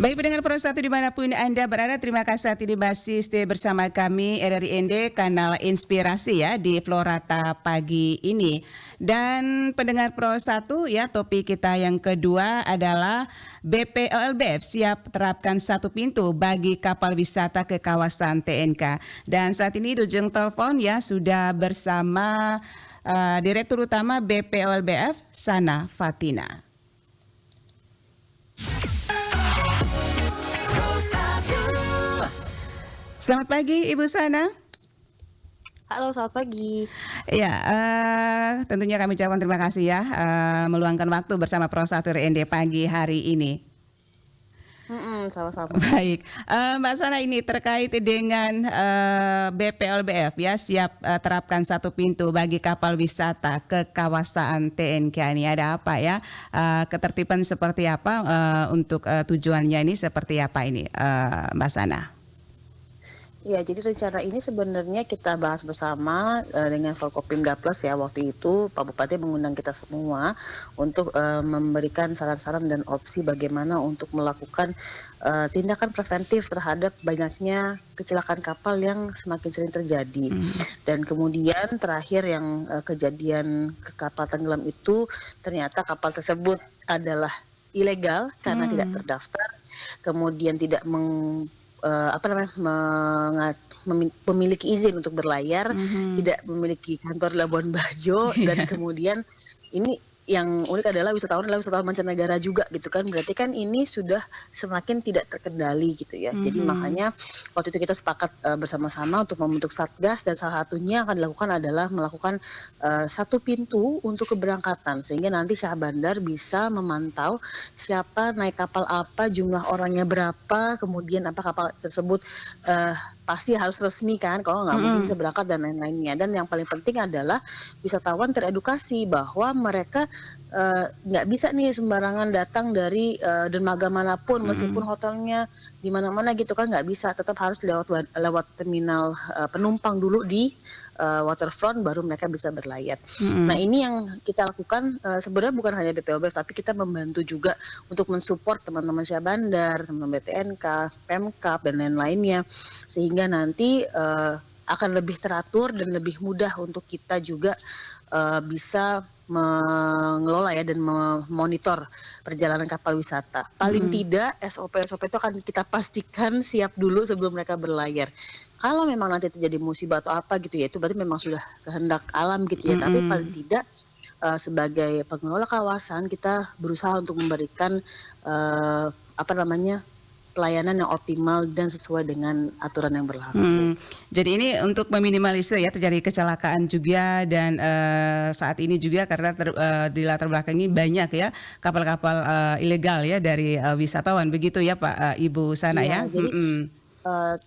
Baik pendengar Pro 1 dimanapun Anda berada, terima kasih saat ini masih stay bersama kami RRIND Kanal Inspirasi ya di Florata pagi ini. Dan pendengar Pro 1 ya, topik kita yang kedua adalah BPOLBF siap terapkan satu pintu bagi kapal wisata ke kawasan TNK. Dan saat ini di ujung telepon ya sudah bersama Direktur Utama BPOLBF Sana Fatina. Selamat pagi Ibu Sana. Halo, selamat pagi. Ya, tentunya kami ucapkan terima kasih ya meluangkan waktu bersama Pro 1 RRIND pagi hari ini. Sama-sama. Baik, Mbak Sana, ini terkait dengan BPOLBF ya siap terapkan satu pintu bagi kapal wisata ke kawasan TNK ini. Ada apa ya? Ketertiban seperti apa untuk tujuannya ini seperti apa ini, Mbak Sana? Ya, jadi rencana ini sebenarnya kita bahas bersama dengan Forkopimda Plus ya. Waktu itu Pak Bupati mengundang kita semua untuk memberikan saran-saran dan opsi bagaimana untuk melakukan tindakan preventif terhadap banyaknya kecelakaan kapal yang semakin sering terjadi. Dan kemudian terakhir yang kejadian kapal tenggelam itu ternyata kapal tersebut adalah ilegal karena tidak terdaftar, kemudian tidak memiliki izin untuk berlayar, tidak memiliki kantor di Labuan Bajo, dan kemudian ini yang unik adalah wisatawan mancanegara juga gitu kan, berarti kan ini sudah semakin tidak terkendali gitu ya. Jadi makanya waktu itu kita sepakat bersama-sama untuk membentuk satgas, dan salah satunya yang akan dilakukan adalah melakukan satu pintu untuk keberangkatan, sehingga nanti Syah Bandar bisa memantau siapa naik kapal apa, jumlah orangnya berapa, kemudian apa kapal tersebut pasti harus resmi kan, kalau nggak mungkin bisa berangkat dan lain-lainnya. Dan yang paling penting adalah wisatawan teredukasi bahwa mereka nggak bisa nih sembarangan datang dari dermaga manapun, meskipun hotelnya di mana-mana gitu kan, nggak bisa, tetap harus lewat terminal penumpang dulu di waterfront, baru mereka bisa berlayar. Nah, ini yang kita lakukan sebenarnya bukan hanya BPOLBF, tapi kita membantu juga untuk mensupport teman-teman Syah Bandar, teman-teman BTNK, Pemkab, dan lain-lainnya, sehingga nanti akan lebih teratur dan lebih mudah untuk kita juga bisa mengelola ya dan memonitor perjalanan kapal wisata. Paling tidak SOP-SOP itu akan kita pastikan siap dulu sebelum mereka berlayar. Kalau memang nanti terjadi musibah atau apa gitu ya, itu berarti memang sudah kehendak alam gitu ya. Tapi paling tidak sebagai pengelola kawasan kita berusaha untuk memberikan pelayanan yang optimal dan sesuai dengan aturan yang berlaku. Jadi ini untuk meminimalisir ya terjadi kecelakaan juga, dan saat ini juga karena di latar belakang ini banyak ya kapal-kapal ilegal ya dari wisatawan, begitu ya Pak Ibu Sana ya. Jadi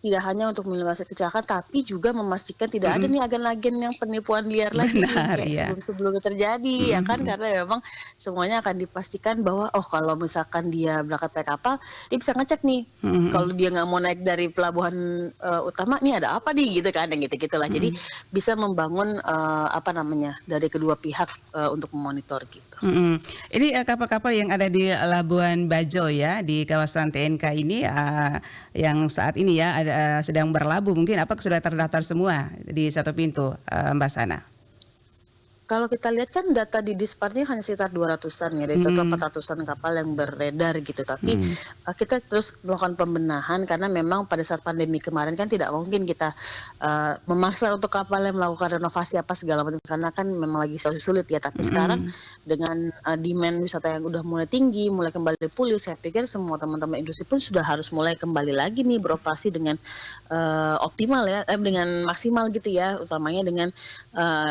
tidak hanya untuk minimalisir kecelakaan, tapi juga memastikan tidak ada nih agen-agen yang penipuan liar lagi kayak sebelum-sebelumnya terjadi ya kan, karena memang semuanya akan dipastikan bahwa kalau misalkan dia berangkat pakai kapal, dia bisa ngecek nih kalau dia nggak mau naik dari pelabuhan utama, nih ada apa nih gitu kan, dan gitu-gitulah. Jadi bisa membangun dari kedua pihak untuk memonitor gitu. Ini kapal-kapal yang ada di Labuan Bajo ya, di kawasan TNK ini yang saat ini ya sedang berlabuh, mungkin apakah sudah terdaftar semua di satu pintu, Mbak Sana? Kalau kita lihat kan data di Disparnya hanya sekitar 200-an ya, dari total 400-an kapal yang beredar gitu. Tapi kita terus melakukan pembenahan, karena memang pada saat pandemi kemarin kan tidak mungkin kita memaksa untuk kapal yang melakukan renovasi apa segala macam, karena kan memang lagi situasi sulit ya. Tapi sekarang dengan demand wisata yang udah mulai tinggi, mulai kembali pulih, saya pikir semua teman-teman industri pun sudah harus mulai kembali lagi nih beroperasi dengan optimal ya, dengan maksimal gitu ya, utamanya dengan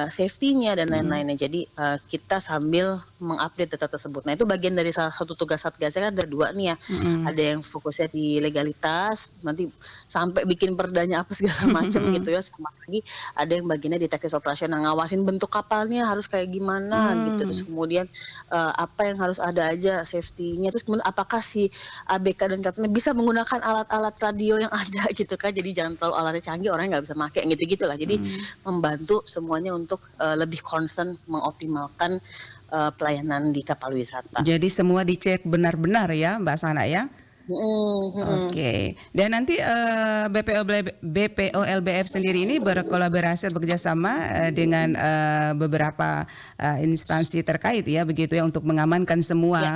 safety-nya dan lain-lainnya. Jadi kita sambil mengupdate data tersebut. Nah, itu bagian dari salah satu tugas satgasnya kan, ada dua nih ya. Ada yang fokusnya di legalitas, nanti sampai bikin perdanya apa segala macam gitu ya. Sama lagi ada yang bagiannya di teknis operasional, ngawasin bentuk kapalnya harus kayak gimana gitu. Terus kemudian apa yang harus ada aja safety-nya. Terus kemudian apakah si ABK dan kaptennya bisa menggunakan alat-alat radio yang ada gitu kan. Jadi jangan terlalu alatnya canggih, orangnya nggak bisa pakai gitu-gitu lah. Jadi membantu semuanya untuk lebih concern mengoptimalkan pelayanan di kapal wisata. Jadi semua dicek benar-benar ya Mbak Sana ya? Oke, dan nanti BPOLBF sendiri ini berkolaborasi bekerjasama dengan beberapa instansi terkait ya, begitu ya, untuk mengamankan Ya, semua ya.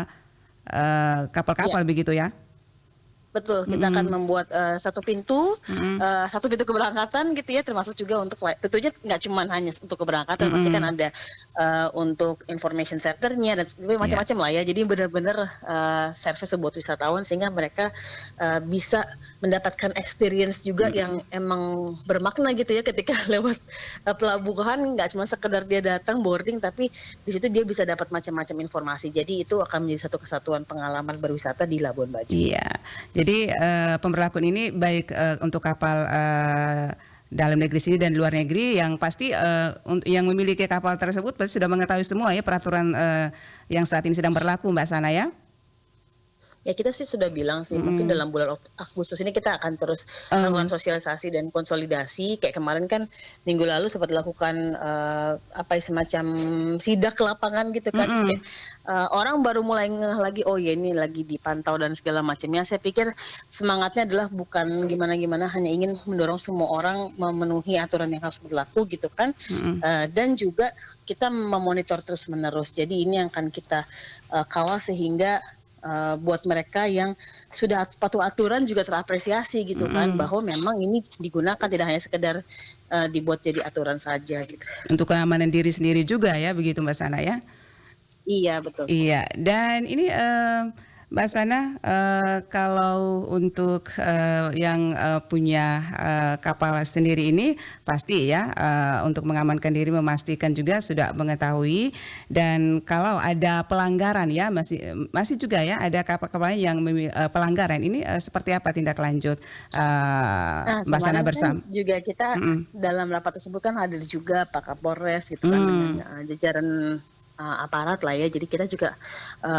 kapal-kapal begitu ya. Betul, kita akan membuat Mm-mm. satu pintu keberangkatan gitu ya, termasuk juga untuk tentunya nggak cuma hanya untuk keberangkatan, pasti kan Mm-mm. ada untuk information centernya dan Ya. macam-macam lah ya. Jadi benar-benar service buat wisatawan sehingga mereka bisa mendapatkan experience juga yang emang bermakna gitu ya ketika lewat pelabuhan, nggak cuma sekedar dia datang boarding, tapi di situ dia bisa dapat macam-macam informasi. Jadi itu akan menjadi satu kesatuan pengalaman berwisata di Labuan Bajo. Iya, jadi pemberlakuan ini baik untuk kapal dalam negeri sini dan luar negeri, yang pasti yang memiliki kapal tersebut pasti sudah mengetahui semua ya peraturan yang saat ini sedang berlaku, Mbak Sana ya. Ya kita sih sudah bilang sih, mungkin dalam bulan Agustus ini kita akan terus melakukan sosialisasi dan konsolidasi. Kayak kemarin kan minggu lalu sempat dilakukan semacam sidak ke lapangan gitu kan. Kayak, orang baru mulai ngeh lagi, oh ya ini lagi dipantau dan segala macamnya. Saya pikir semangatnya adalah bukan gimana-gimana, hanya ingin mendorong semua orang memenuhi aturan yang harus berlaku gitu kan. Dan juga kita memonitor terus menerus. Jadi ini yang akan kita kawal sehingga buat mereka yang sudah patuh aturan juga terapresiasi gitu kan, bahwa memang ini digunakan tidak hanya sekedar dibuat jadi aturan saja gitu. Untuk keamanan diri sendiri juga ya, begitu Mbak Sana ya. Iya betul. Iya, dan ini Mbak Sana, kalau untuk yang punya kapal sendiri ini pasti ya, untuk mengamankan diri, memastikan juga sudah mengetahui, dan kalau ada pelanggaran ya, masih juga ya ada kapal-kapal yang pelanggaran ini, seperti apa tindak lanjut Nah Mbak Sana kemarin kan bersama? juga kita dalam rapat tersebut kan hadir juga Pak Kapolres gitu kan dengan jajaran aparat lah ya. Jadi kita juga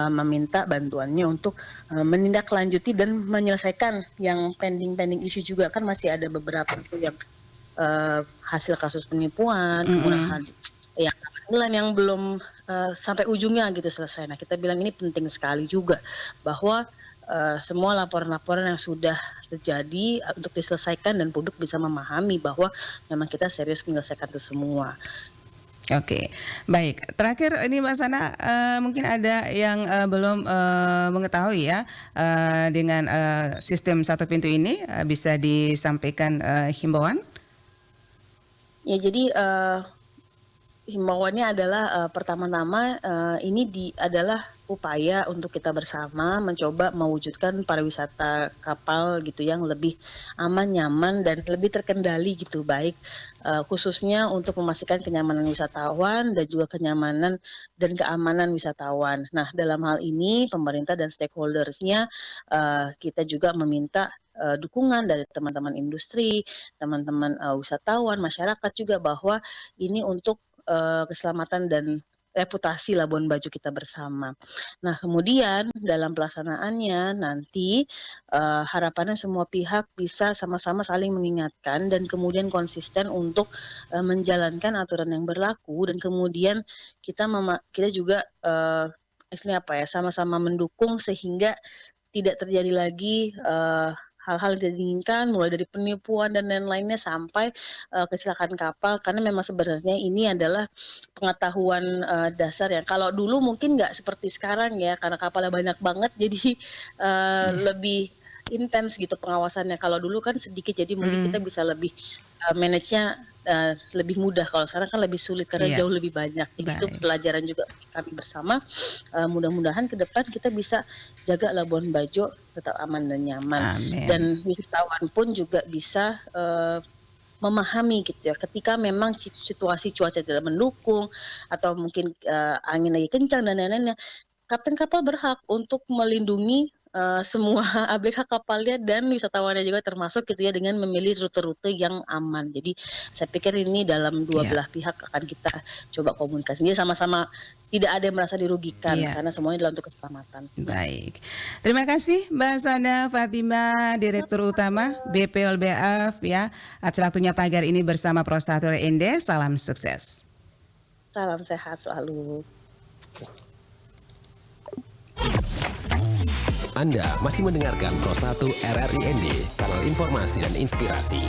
meminta bantuannya untuk menindaklanjuti dan menyelesaikan yang pending isu juga, kan masih ada beberapa itu yang hasil kasus penipuan, kemudian yang pengadilan yang belum sampai ujungnya gitu selesai. Nah kita bilang ini penting sekali juga bahwa semua laporan-laporan yang sudah terjadi untuk diselesaikan dan publik bisa memahami bahwa memang kita serius menyelesaikan itu semua. Oke, baik. Terakhir ini Mbak Sana, mungkin ada yang belum mengetahui ya dengan sistem satu pintu ini, bisa disampaikan himbauan? Ya jadi himbauannya adalah pertama-tama ini adalah upaya untuk kita bersama mencoba mewujudkan pariwisata kapal gitu yang lebih aman, nyaman dan lebih terkendali gitu, baik khususnya untuk memastikan kenyamanan wisatawan dan juga kenyamanan dan keamanan wisatawan. Nah, dalam hal ini pemerintah dan stakeholders-nya kita juga meminta dukungan dari teman-teman industri, teman-teman wisatawan, masyarakat juga, bahwa ini untuk keselamatan dan reputasi Labuan Bajo kita bersama. Nah, kemudian dalam pelaksanaannya nanti harapannya semua pihak bisa sama-sama saling mengingatkan dan kemudian konsisten untuk menjalankan aturan yang berlaku, dan kemudian kita juga sama-sama mendukung sehingga tidak terjadi lagi hal-hal yang tidak diinginkan, mulai dari penipuan dan lain-lainnya sampai kecelakaan kapal, karena memang sebenarnya ini adalah pengetahuan dasar ya. Kalau dulu mungkin nggak seperti sekarang ya, karena kapalnya banyak banget, jadi lebih intens gitu pengawasannya. Kalau dulu kan sedikit, jadi mungkin kita bisa lebih manage-nya lebih mudah. Kalau sekarang kan lebih sulit karena jauh lebih banyak. Jadi itu pelajaran juga kami bersama. Mudah-mudahan ke depan kita bisa jaga Labuan Bajo tetap aman dan nyaman. Amin. Dan wisatawan pun juga bisa memahami gitu ya, ketika memang situasi cuaca tidak mendukung atau mungkin angin lagi kencang dan lain-lainnya, kapten kapal berhak untuk melindungi semua ABK kapalnya dan wisatawannya juga termasuk gitu ya, dengan memilih rute-rute yang aman. Jadi saya pikir ini dalam dua belah pihak akan kita coba komunikasi. Jadi sama-sama tidak ada yang merasa dirugikan karena semuanya adalah untuk keselamatan. Baik. Terima kasih Mbak Sana Fatima, Direktur Utama BPOLBF ya, atas waktunya pagi hari ini bersama Prostatur Ende. Salam sukses. Salam sehat selalu. Anda masih mendengarkan Pro 1 RRI ND, kanal informasi dan inspirasi.